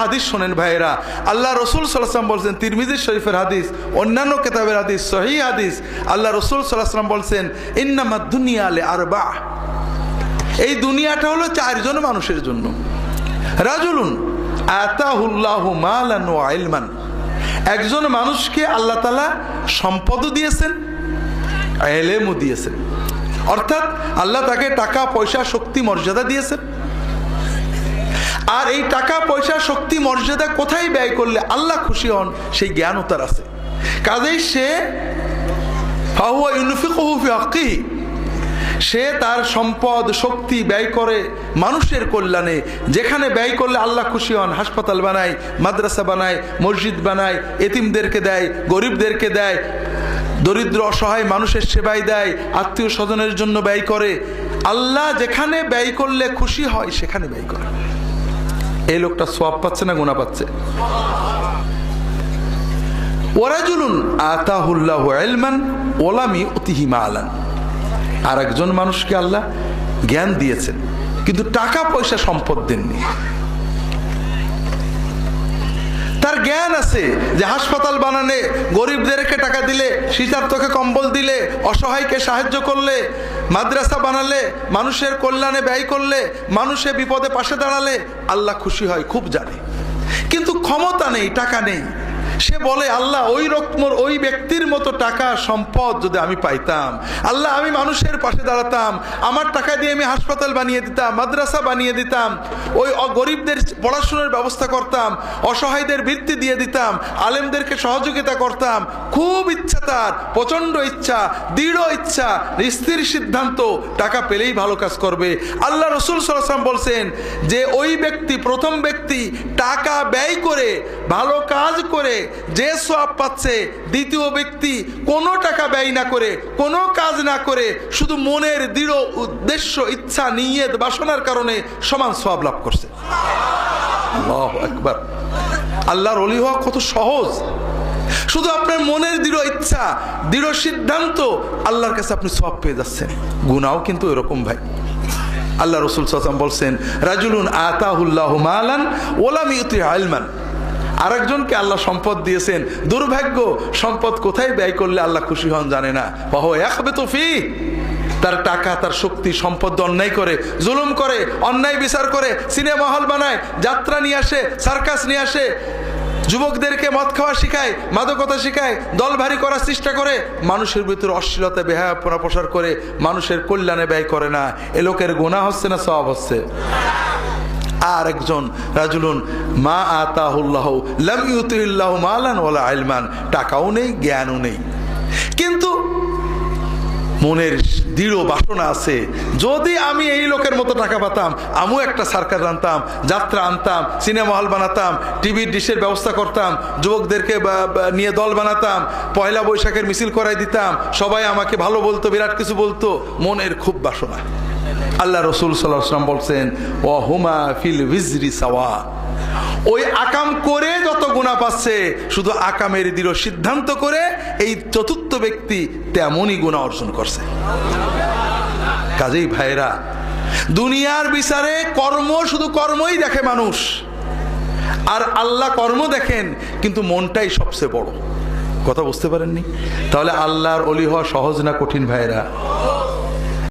হাদিস শোনেন ভাইয়েরা, আল্লাহ রসুল সাল্লাল্লাহু আলাইহি ওয়াসাল্লাম বলছেন, তিরমিজি শরীফের হাদিস, অন্যান্য কিতাবের হাদিস, সহিহ হাদিস, আল্লাহ রসুল সাল্লাল্লাহু আলাইহি ওয়াসাল্লাম বলছেন, ইন্নামাদ দুনিয়া লিআরবা, এই দুনিয়াটা হলো চারজন মানুষের জন্য। রাজুলুন আতাহুল্লাহু মালান ওয়া ইলমান, একজন মানুষকে আল্লাহ তাআলা সম্পদও দিয়েছেন, ইলমও দিয়েছেন, অর্থাৎ আল্লাহ তাকে টাকা পয়সা শক্তি মর্যাদা দিয়েছেন। আর এই টাকা পয়সা শক্তি মর্যাদা কোথায় ব্যয় করলে আল্লাহ খুশি হন সেই জ্ঞানও তার আছে। কাজেই সে ফাহুয়া ইউনফিকুহু ফি হাক্কিহি, সে তার সম্পদ শক্তি ব্যয় করে মানুষের কল্যাণে। যেখানে ব্যয় করলে আল্লাহ খুশি হন, হাসপাতাল বানায়, মাদ্রাসা বানায়, মসজিদ বানায়, এতিমদেরকে দেয়, গরিবদেরকে দেয়, দরিদ্র অসহায় মানুষের সেবায় দেয়, আত্মীয় স্বজনের জন্য ব্যয় করে। আল্লাহ যেখানে ব্যয় করলে খুশি হয় সেখানে ব্যয় করে। এই লোকটা সওয়াব পাচ্ছে না গুনাহ পাচ্ছে? ওয়ারাজুলুন আতাহুল্লাহু ইলমান ওয়া লাম ইউতিহি মালান, আর একজন মানুষকে আল্লাহ জ্ঞান দিয়েছেন কিন্তু টাকা পয়সা সম্পদ দেননি। তার জ্ঞান আছে যে হাসপাতাল বানালে, গরিবদেরকে টাকা দিলে, শীতার্তকে কম্বল দিলে, অসহায়কে সাহায্য করলে, মাদ্রাসা বানালে, মানুষের কল্যাণে ব্যয় করলে, মানুষের বিপদে পাশে দাঁড়ালে আল্লাহ খুশি হয়, খুব জানে। কিন্তু ক্ষমতা নেই, টাকা নেই। সে বলে, আল্লাহ ওই ব্যক্তির মতো টাকা সম্পদ যদি আমি পাইতাম, আল্লাহ আমি মানুষের পাশে দাঁড়াতাম, আমার টাকা দিয়ে আমি হাসপাতাল বানিয়ে দিতাম, মাদ্রাসা বানিয়ে দিতাম, ওই গরিবদের পড়াশোনার ব্যবস্থা করতাম, অসহায়দের বৃত্তি দিয়ে দিতাম, আলেমদেরকে সহযোগিতা করতাম। খুব ইচ্ছা তার, প্রচন্ড ইচ্ছা, দৃঢ় ইচ্ছা, স্থির সিদ্ধান্ত, টাকা পেলেই ভালো কাজ করবে। আল্লাহ রসুল সাল্লাল্লাহু আলাইহি ওয়াসাল্লাম বলছেন যে ওই ব্যক্তি, প্রথম ব্যক্তি টাকা ব্যয় করে ভালো কাজ করে যে সওয়াব পাচ্ছে, দ্বিতীয় ব্যক্তি কোনো টাকা ব্যয় না করে, কোনো কাজ না করে, শুধু মনের দৃঢ় উদ্দেশ্য, ইচ্ছা, নিয়ত, বাসনার কারণে সমান সওয়াব লাভ করছে। আল্লাহু আকবার। আল্লাহর ওলি হওয়া কত সহজ! শুধু আপনার মনের দৃঢ় ইচ্ছা, দৃঢ় সিদ্ধান্ত, আল্লাহর কাছে আপনি সওয়াব পেয়ে যাচ্ছেন। গুনাহও কিন্তু এরকম ভাই। আল্লাহ রাসূল সাল্লাল্লাহু আলাইহি ওয়াসাল্লাম বলছেন, রাজুলুন আতাহুল্লাহু মালান ওয়া লাম ইউতিহি ইলমান, আরেকজনকে আল্লাহ সম্পদ দিয়েছেন, দুর্ভাগ্য সম্পদ কোথায় ব্যয় করলে আল্লাহ খুশি হন জানে না। ফাহুয়া ইয়াখবিতু ফীহি, তার টাকা, তার শক্তি, সম্পদ অন্যায় করে, জুলুম করে, অন্যায় বিচার করে, সিনেমা হল বানায়, যাত্রা নিয়ে আসে, সার্কাস নিয়ে আসে, যুবকদেরকে মদ খাওয়া শিখায়, মাদকতা শিখায়, দল ভারী করার চেষ্টা করে, মানুষের ভিতরে অশ্লীলতা বেহায়াপনা প্রসার করে, মানুষের কল্যাণে ব্যয় করে না। এ লোকের গুনাহ হচ্ছে না সওয়াব হচ্ছে? আর একজন রাজুলুন মা আতাহুল্লাহু লাম ইউতিহিল্লাহু মালান ওয়ালা ইলমান, টাকাও নেই, জ্ঞানও নেই, কিন্তু মনের দৃঢ় বাসনা আছে, যদি আমি এই লোকের মতো টাকা পেতাম, আমিও একটা সার্কাস আনতাম, যাত্রা আনতাম, সিনেমা হল বানাতাম, টিভির ডিশের ব্যবস্থা করতাম, যুবকদেরকে নিয়ে দল বানাতাম, পয়লা বৈশাখের মিছিল করাই দিতাম, সবাই আমাকে ভালো বলতো, বিরাট কিছু বলতো। মনের খুব বাসনা। আল্লাহ রসুল সাল্লাল্লাহু আলাইহি ওয়াসাল্লাম বলছেন, ওয়া হুমা ফিল বিজরি সাওয়া, ওই আকাম করে যত গুনাহ পাচ্ছে, শুধু আকামের দৃঢ় সিদ্ধান্ত করে এই চতুর্থ ব্যক্তি তেমনই গুনাহ অর্জন করছে। কাজেই ভাইরা, দুনিয়ার বিচারে কর্ম, শুধু কর্মই দেখে মানুষ, আর আল্লাহ কর্ম দেখেন, কিন্তু মনটাই সবচেয়ে বড়। কথা বুঝতে পারেননি? তাহলে আল্লাহর ওলি হওয়া সহজ না কঠিন ভাইরা?